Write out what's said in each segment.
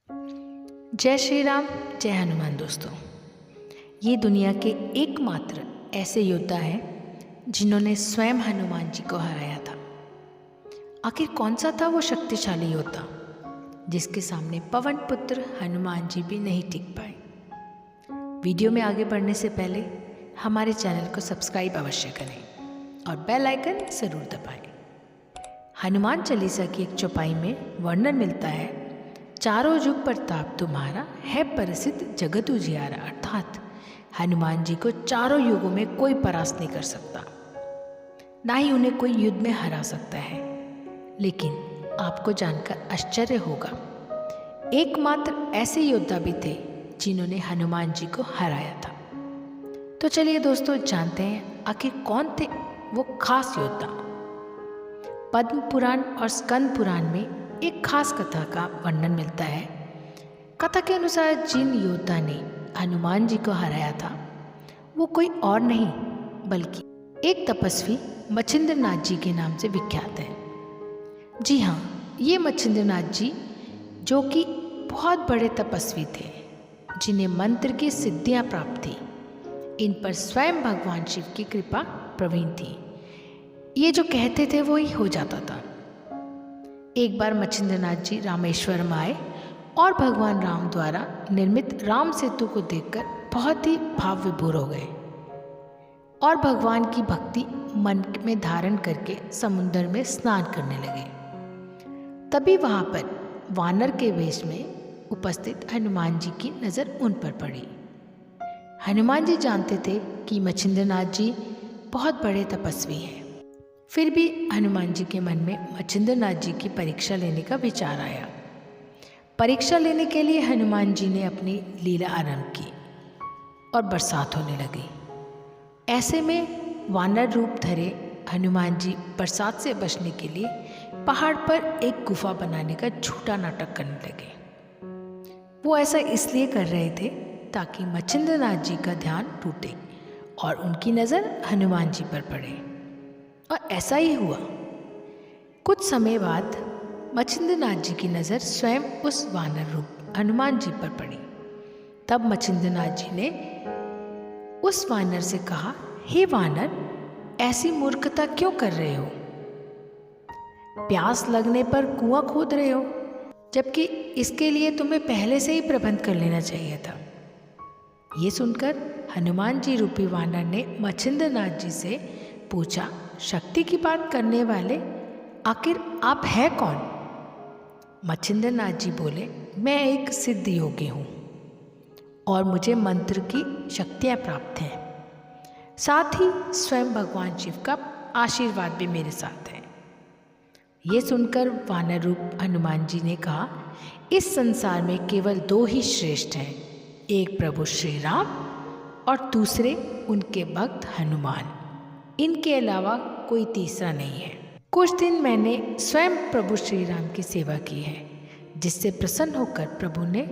जय श्री राम, जय हनुमान। दोस्तों, ये दुनिया के एकमात्र ऐसे योद्धा हैं जिन्होंने स्वयं हनुमान जी को हराया था। आखिर कौन सा था वो शक्तिशाली योद्धा जिसके सामने पवन पुत्र हनुमान जी भी नहीं टिक पाए। वीडियो में आगे बढ़ने से पहले हमारे चैनल को सब्सक्राइब अवश्य करें और बेल आइकन ज़रूर दबाएं। हनुमान चालीसा की एक चौपाई में वर्णन मिलता है, चारों युग प्रताप तुम्हारा है प्रसिद्ध जगत उजियारा। अर्थात हनुमान जी को चारों युगों में कोई परास्त नहीं कर सकता, ना ही उन्हें कोई युद्ध में हरा सकता है। लेकिन आपको जानकर आश्चर्य होगा, एकमात्र ऐसे योद्धा भी थे जिन्होंने हनुमान जी को हराया था। तो चलिए दोस्तों, जानते हैं आखिर कौन थे वो खास योद्धा। पद्म पुराण और स्कंद पुराण में एक खास कथा का वर्णन मिलता है। कथा के अनुसार जिन योद्धा ने हनुमान जी को हराया था वो कोई और नहीं बल्कि एक तपस्वी मच्छिंद्रनाथ जी के नाम से विख्यात है। जी हाँ, ये मच्छिंद्रनाथ जी जो कि बहुत बड़े तपस्वी थे, जिन्हें मंत्र की सिद्धियाँ प्राप्त थी। इन पर स्वयं भगवान शिव की कृपा प्रवीण थी। ये जो कहते थे वो ही हो जाता था। एक बार मच्छिंद्रनाथ जी रामेश्वरम आए और भगवान राम द्वारा निर्मित राम सेतु को देखकर बहुत ही भाव विभोर हो गए और भगवान की भक्ति मन में धारण करके समुद्र में स्नान करने लगे। तभी वहाँ पर वानर के वेश में उपस्थित हनुमान जी की नज़र उन पर पड़ी। हनुमान जी जानते थे कि मच्छिंद्रनाथ जी बहुत बड़े तपस्वी हैं। फिर भी हनुमान जी के मन में मच्छिंद्रनाथ जी की परीक्षा लेने का विचार आया। परीक्षा लेने के लिए हनुमान जी ने अपनी लीला आरंभ की और बरसात होने लगी। ऐसे में वानर रूप धरे हनुमान जी बरसात से बचने के लिए पहाड़ पर एक गुफा बनाने का झूठा नाटक करने लगे। वो ऐसा इसलिए कर रहे थे ताकि मच्छिंद्रनाथ जी का ध्यान टूटे और उनकी नज़र हनुमान जी पर पड़े। और ऐसा ही हुआ। कुछ समय बाद मच्छिंद्रनाथ जी की नज़र स्वयं उस वानर रूप हनुमान जी पर पड़ी। तब मच्छिंद्रनाथ जी ने उस वानर से कहा, हे वानर, ऐसी मूर्खता क्यों कर रहे हो? प्यास लगने पर कुआं खोद रहे हो, जबकि इसके लिए तुम्हें पहले से ही प्रबंध कर लेना चाहिए था। ये सुनकर हनुमान जी रूपी वानर ने मच्छिंद्रनाथ जी से पूछा, शक्ति की बात करने वाले, आखिर आप हैं कौन? मच्छिंद्रनाथ जी बोले, मैं एक सिद्ध योगी हूँ और मुझे मंत्र की शक्तियाँ प्राप्त हैं। साथ ही स्वयं भगवान शिव का आशीर्वाद भी मेरे साथ है। ये सुनकर वानर रूप हनुमान जी ने कहा, इस संसार में केवल दो ही श्रेष्ठ हैं, एक प्रभु श्री राम और दूसरे उनके भक्त हनुमान। इनके अलावा कोई तीसरा नहीं है। कुछ दिन मैंने स्वयं प्रभु श्री राम की सेवा की है, जिससे प्रसन्न होकर प्रभु ने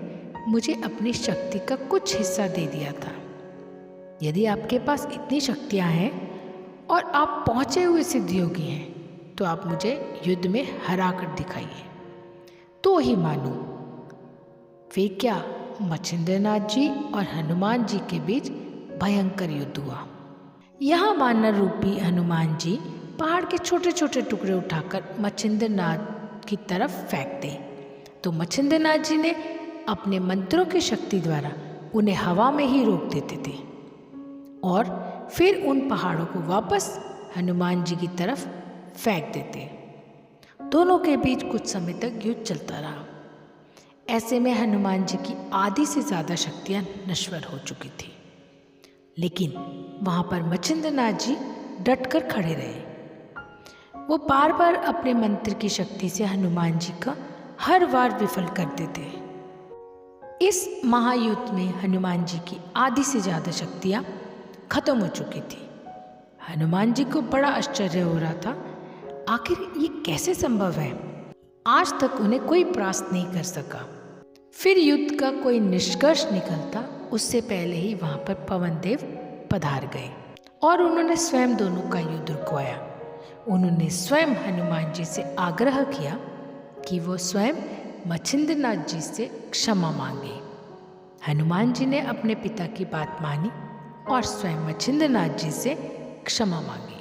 मुझे अपनी शक्ति का कुछ हिस्सा दे दिया था। यदि आपके पास इतनी शक्तियाँ हैं और आप पहुँचे हुए सिद्ध योगी हैं, तो आप मुझे युद्ध में हरा कर दिखाइए, तो ही मानूं। वे क्या, मच्छिंद्रनाथ जी और हनुमान जी के बीच भयंकर युद्ध हुआ। यहाँ वानर रूपी हनुमान जी पहाड़ के छोटे छोटे टुकड़े उठाकर मच्छिंद्रनाथ की तरफ फेंक दे, तो मच्छिंद्रनाथ जी ने अपने मंत्रों की शक्ति द्वारा उन्हें हवा में ही रोक देते थे और फिर उन पहाड़ों को वापस हनुमान जी की तरफ फेंक देते। दोनों के बीच कुछ समय तक युद्ध चलता रहा। ऐसे में हनुमान जी की आधी से ज़्यादा शक्तियाँ नश्वर हो चुकी थी, लेकिन वहाँ पर मच्छिंद्रनाथ जी डटकर खड़े रहे। वो बार बार अपने मंत्र की शक्ति से हनुमान जी का हर बार विफल करते थे। इस महायुद्ध में हनुमान जी की आधी से ज़्यादा शक्तियाँ खत्म हो चुकी थी। हनुमान जी को बड़ा आश्चर्य हो रहा था, आखिर ये कैसे संभव है? आज तक उन्हें कोई परास्त नहीं कर सका। फिर युद्ध का कोई निष्कर्ष निकलता उससे पहले ही वहाँ पर पवन देव पधार गए और उन्होंने स्वयं दोनों का युद्ध रुकवाया। उन्होंने स्वयं हनुमान जी से आग्रह किया कि वो स्वयं मच्छिंद्रनाथ जी से क्षमा मांगी। हनुमान जी ने अपने पिता की बात मानी और स्वयं मच्छिंद्रनाथ जी से क्षमा मांगी।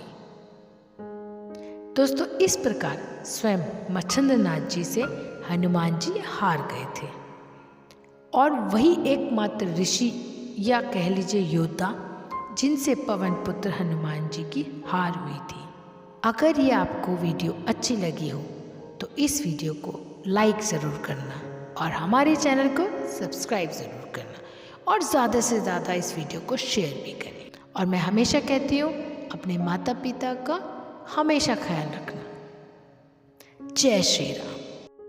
दोस्तों, इस प्रकार स्वयं मच्छिंद्रनाथ जी से हनुमान जी हार गए थे और वही एकमात्र ऋषि या कह लीजिए योद्धा जिनसे पवन पुत्र हनुमान जी की हार हुई थी। अगर ये आपको वीडियो अच्छी लगी हो तो इस वीडियो को लाइक ज़रूर करना और हमारे चैनल को सब्सक्राइब ज़रूर करना और ज़्यादा से ज़्यादा इस वीडियो को शेयर भी करें। और मैं हमेशा कहती हूँ, अपने माता पिता का हमेशा ख्याल रखना। जय श्री राम।